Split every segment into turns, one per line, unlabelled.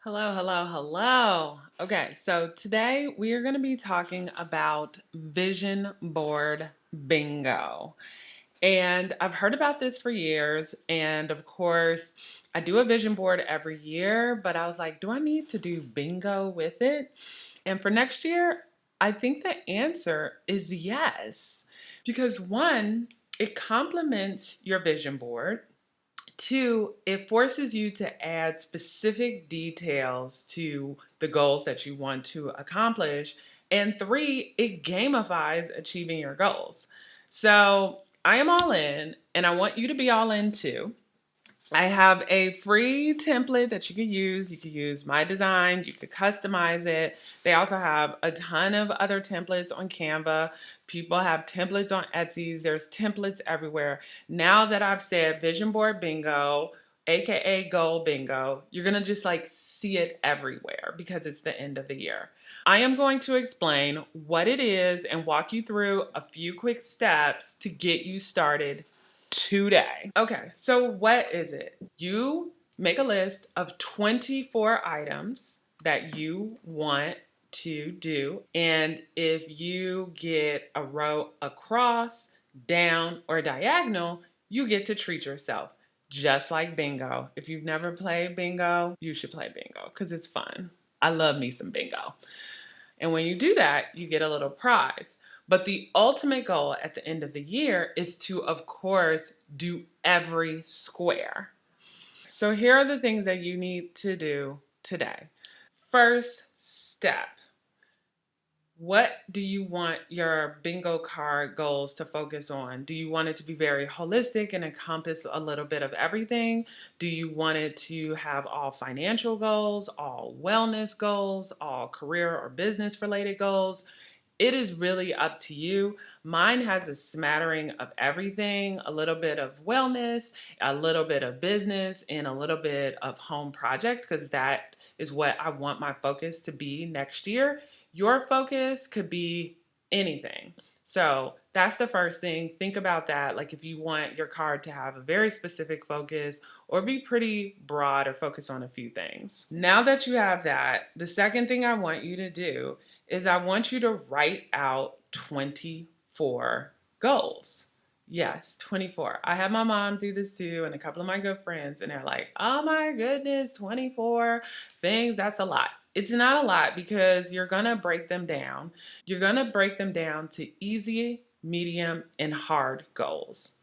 Hello, hello, hello. Okay, so today we are going to be talking about vision board bingo. And I've heard about this for years. And of course, I do a vision board every year, but I was like, do I need to do bingo with it? And for next year, I think the answer is yes. Because one, it complements your vision board. Two, it forces you to add specific details to the goals that you want to accomplish. And three, it gamifies achieving your goals. So I am all in, and I want you to be all in too. I have a free template that you could use. You could use my design, you could customize it. They also have a ton of other templates on Canva. People have templates on Etsy. There's templates everywhere. Now that I've said vision board bingo, aka goal bingo, you're going to just like see it everywhere because it's the end of the year. I am going to explain what it is and walk you through a few quick steps to get you started today. Okay, so what is it? You make a list of 24 items that you want to do. And if you get a row across, down, or diagonal, you get to treat yourself. Just like bingo. If you've never played bingo, you should play bingo because it's fun. I love me some bingo. And when you do that, you get a little prize. But the ultimate goal at the end of the year is to, of course, do every square. So here are the things that you need to do today. First step. What do you want your bingo card goals to focus on? Do you want it to be very holistic and encompass a little bit of everything? Do you want it to have all financial goals, all wellness goals, all career or business related goals? It is really up to you. Mine has a smattering of everything, a little bit of wellness, a little bit of business, and a little bit of home projects because that is what I want my focus to be next year. Your focus could be anything. So that's the first thing. Think about that. Like if you want your card to have a very specific focus or be pretty broad or focus on a few things. Now that you have that, the second thing I want you to do is I want you to write out 24 goals. Yes, 24. I had my mom do this too, and a couple of my good friends, and they're like, oh my goodness, 24 things, that's a lot. It's not a lot because you're gonna break them down. You're gonna break them down to easy, medium, and hard goals.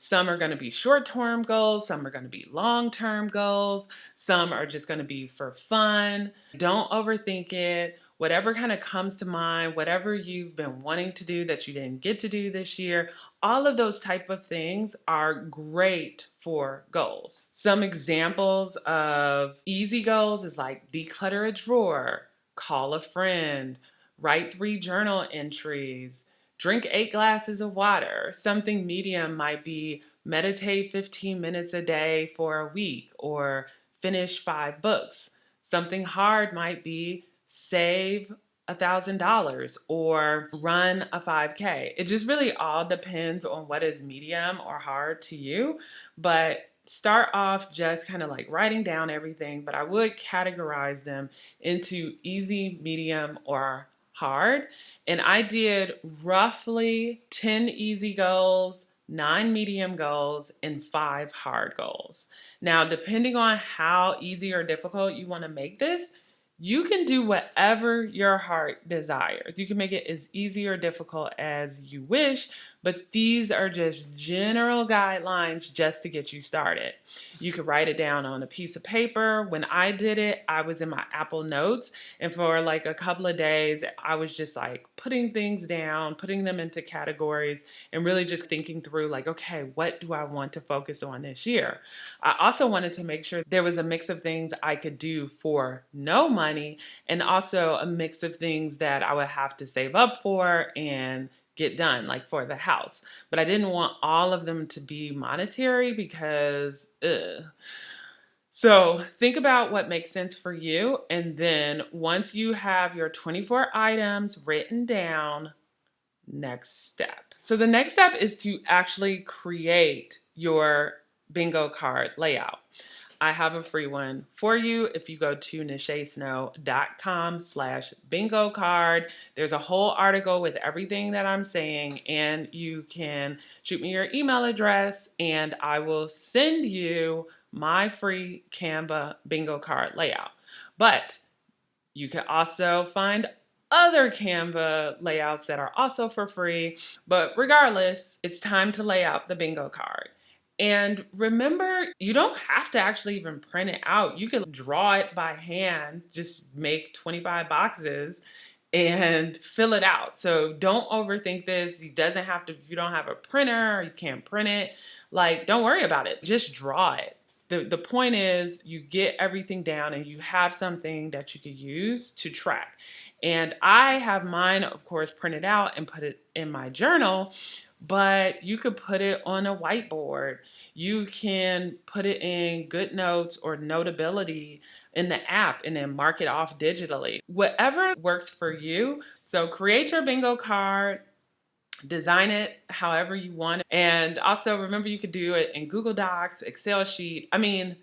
Some are going to be short term goals, some are going to be long term goals, some are just going to be for fun. Don't overthink it. Whatever kind of comes to mind, whatever you've been wanting to do that you didn't get to do this year, all of those type of things are great for goals. Some examples of easy goals is like declutter a drawer, call a friend, write 3 journal entries, drink 8 glasses of water. Something medium might be meditate 15 minutes a day for a week or finish 5 books. Something hard might be save $1,000 or run a 5K. It just really all depends on what is medium or hard to you. But start off just kind of like writing down everything, but I would categorize them into easy, medium, or hard. And I did roughly 10 easy goals, 9 medium goals, and 5 hard goals. Now, depending on how easy or difficult you want to make this, you can do whatever your heart desires. You can make it as easy or difficult as you wish, but these are just general guidelines just to get you started. You could write it down on a piece of paper. When I did it, I was in my Apple Notes, and for like a couple of days, I was just like putting things down, putting them into categories, and really just thinking through like, okay, what do I want to focus on this year? I also wanted to make sure there was a mix of things I could do for no money and also a mix of things that I would have to save up for and get done, like for the house. But I didn't want all of them to be monetary because, ugh. So think about what makes sense for you. And then once you have your 24 items written down, next step. So the next step is to actually create your bingo card layout. I have a free one for you. If you go to nachesnow.com/bingo card, there's a whole article with everything that I'm saying, and you can shoot me your email address and I will send you my free Canva bingo card layout. But you can also find other Canva layouts that are also for free. But regardless, it's time to lay out the bingo card. And remember, you don't have to actually even print it out. You can draw it by hand, just make 25 boxes and fill it out. So don't overthink this. It doesn't have to, if you don't have a printer or you can't print it, like, don't worry about it. Just draw it. The point is you get everything down and you have something that you could use to track. And I have mine, of course, printed out and put it in my journal, but you could put it on a whiteboard. You can put it in GoodNotes or Notability in the app and then mark it off digitally. Whatever works for you. So create your bingo card, design it however you want. And also remember, you could do it in Google Docs, Excel sheet. I mean,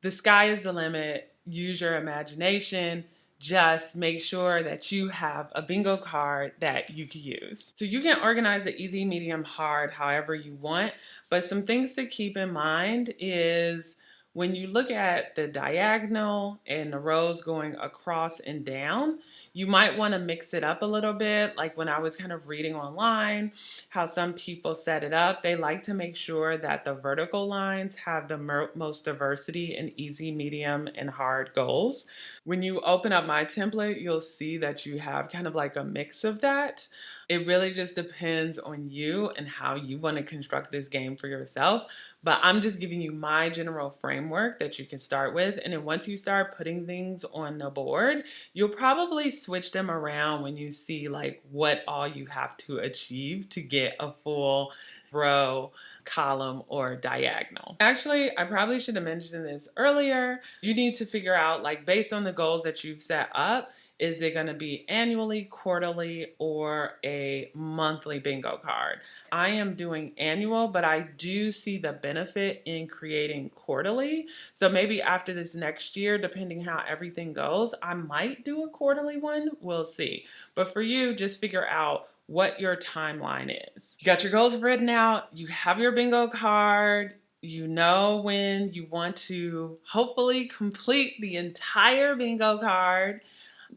the sky is the limit. Use your imagination. Just make sure that you have a bingo card that you can use. So you can organize it easy, medium, hard, however you want. But some things to keep in mind is when you look at the diagonal and the rows going across and down, you might want to mix it up a little bit. Like when I was kind of reading online how some people set it up, they like to make sure that the vertical lines have the most diversity in easy, medium, and hard goals. When you open up my template, you'll see that you have kind of like a mix of that. It really just depends on you and how you want to construct this game for yourself. But I'm just giving you my general framework that you can start with. And then once you start putting things on the board, you'll probably switch them around when you see like what all you have to achieve to get a full row, column, or diagonal. Actually, I probably should have mentioned this earlier. You need to figure out, like, based on the goals that you've set up, is it going to be annually, quarterly, or a monthly bingo card? I am doing annual, but I do see the benefit in creating quarterly. So maybe after this next year, depending how everything goes, I might do a quarterly one. We'll see. But for you, just figure out what your timeline is. You got your goals written out, you have your bingo card, you know when you want to hopefully complete the entire bingo card.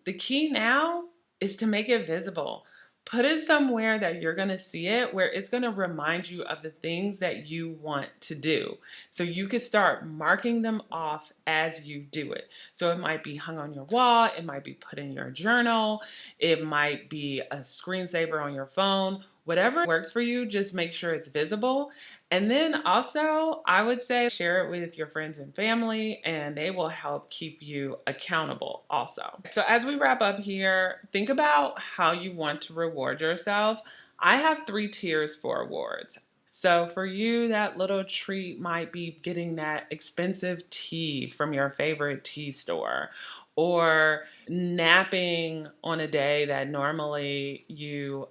The key now is to make it visible. Put it somewhere that you're going to see it, where it's going to remind you of the things that you want to do. So you can start marking them off as you do it. So it might be hung on your wall, it might be put in your journal, it might be a screensaver on your phone. Whatever works for you, just make sure it's visible. And then also, I would say share it with your friends and family, and they will help keep you accountable also. So as we wrap up here, think about how you want to reward yourself. I have 3 tiers for awards. So for you, that little treat might be getting that expensive tea from your favorite tea store, or napping on a day that normally you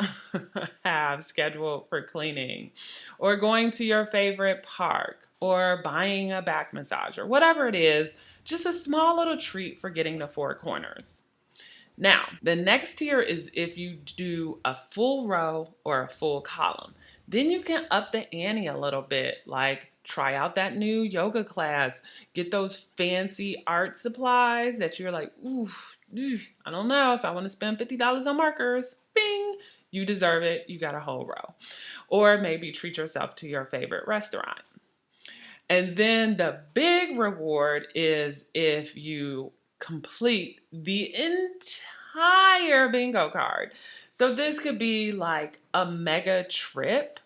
have scheduled for cleaning, or going to your favorite park, or buying a back massage, or whatever it is, just a small little treat for getting the 4 corners. Now, the next tier is if you do a full row or a full column. Then you can up the ante a little bit, like try out that new yoga class, get those fancy art supplies that you're like, ooh, I don't know if I want to spend $50 on markers. Bing, you deserve it. You got a whole row. Or maybe treat yourself to your favorite restaurant. And then the big reward is if you complete the entire bingo card. So this could be like a mega trip,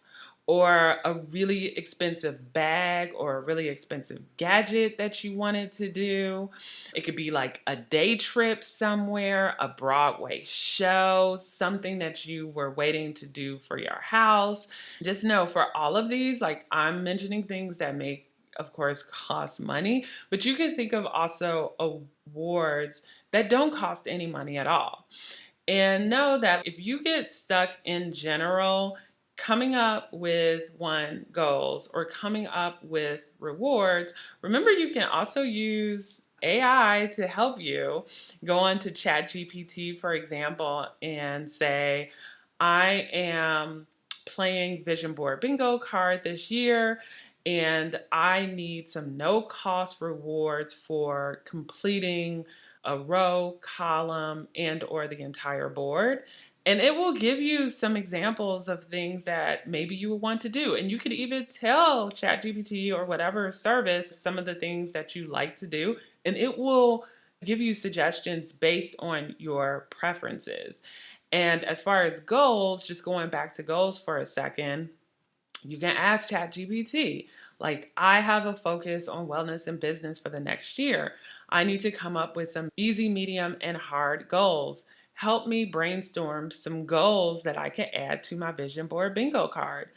or a really expensive bag, or a really expensive gadget that you wanted to do. It could be like a day trip somewhere, a Broadway show, something that you were waiting to do for your house. Just know, for all of these, like, I'm mentioning things that make, of course, cost money, but you can think of also awards that don't cost any money at all. And know that if you get stuck in general, coming up with goals or coming up with rewards, remember you can also use AI to help you. Go on to ChatGPT, for example, and say, I am playing Vision Board Bingo card this year, and I need some no cost rewards for completing a row, column, and or the entire board. And it will give you some examples of things that maybe you would want to do. And you could even tell ChatGPT or whatever service some of the things that you like to do, and it will give you suggestions based on your preferences. And as far as goals, just going back to goals for a second, you can ask ChatGPT, like, I have a focus on wellness and business for the next year. I need to come up with some easy, medium, and hard goals. Help me brainstorm some goals that I can add to my vision board bingo card.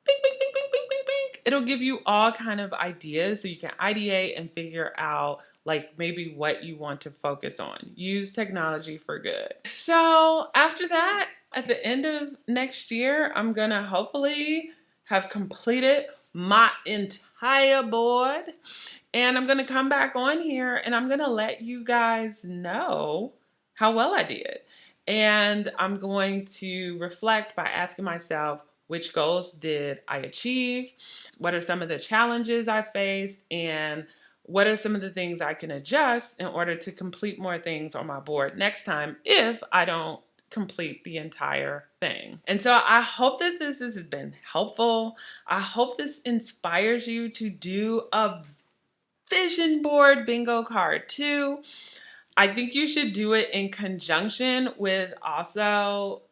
Bing, bing, bing, bing, bing, bing, bing. It'll give you all kind of ideas so you can ideate and figure out like maybe what you want to focus on. Use technology for good. So after that, at the end of next year, I'm gonna hopefully have completed my entire board. And I'm going to come back on here and I'm going to let you guys know how well I did. And I'm going to reflect by asking myself, which goals did I achieve? What are some of the challenges I faced? And what are some of the things I can adjust in order to complete more things on my board next time if I don't complete the entire thing? And so I hope that this has been helpful. I hope this inspires you to do a vision board bingo card too. I think you should do it in conjunction with also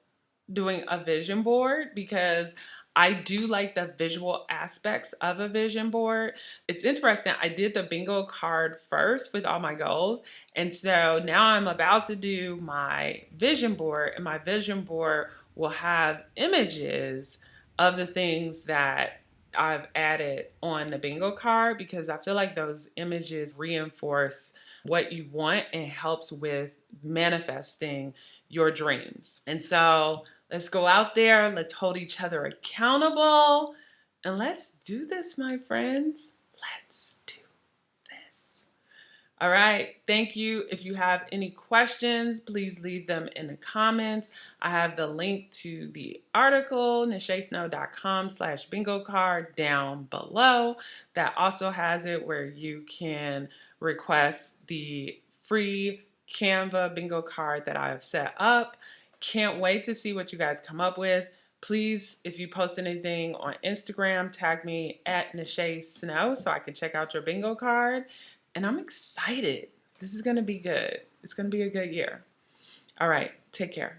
doing a vision board because I do like the visual aspects of a vision board. It's interesting. I did the bingo card first with all my goals. And so now I'm about to do my vision board, and my vision board will have images of the things that I've added on the bingo card because I feel like those images reinforce what you want and helps with manifesting your dreams. And so let's go out there, let's hold each other accountable, and let's do this, my friends. Let's do this. All right, thank you. If you have any questions, please leave them in the comments. I have the link to the article, nachesnow.com/bingo card down below. That also has it where you can request the free Canva bingo card that I have set up. Can't wait to see what you guys come up with. Please, if you post anything on Instagram, tag me at Nache Snow so I can check out your bingo card. And I'm excited. This is going to be good. It's going to be a good year. All right. Take care.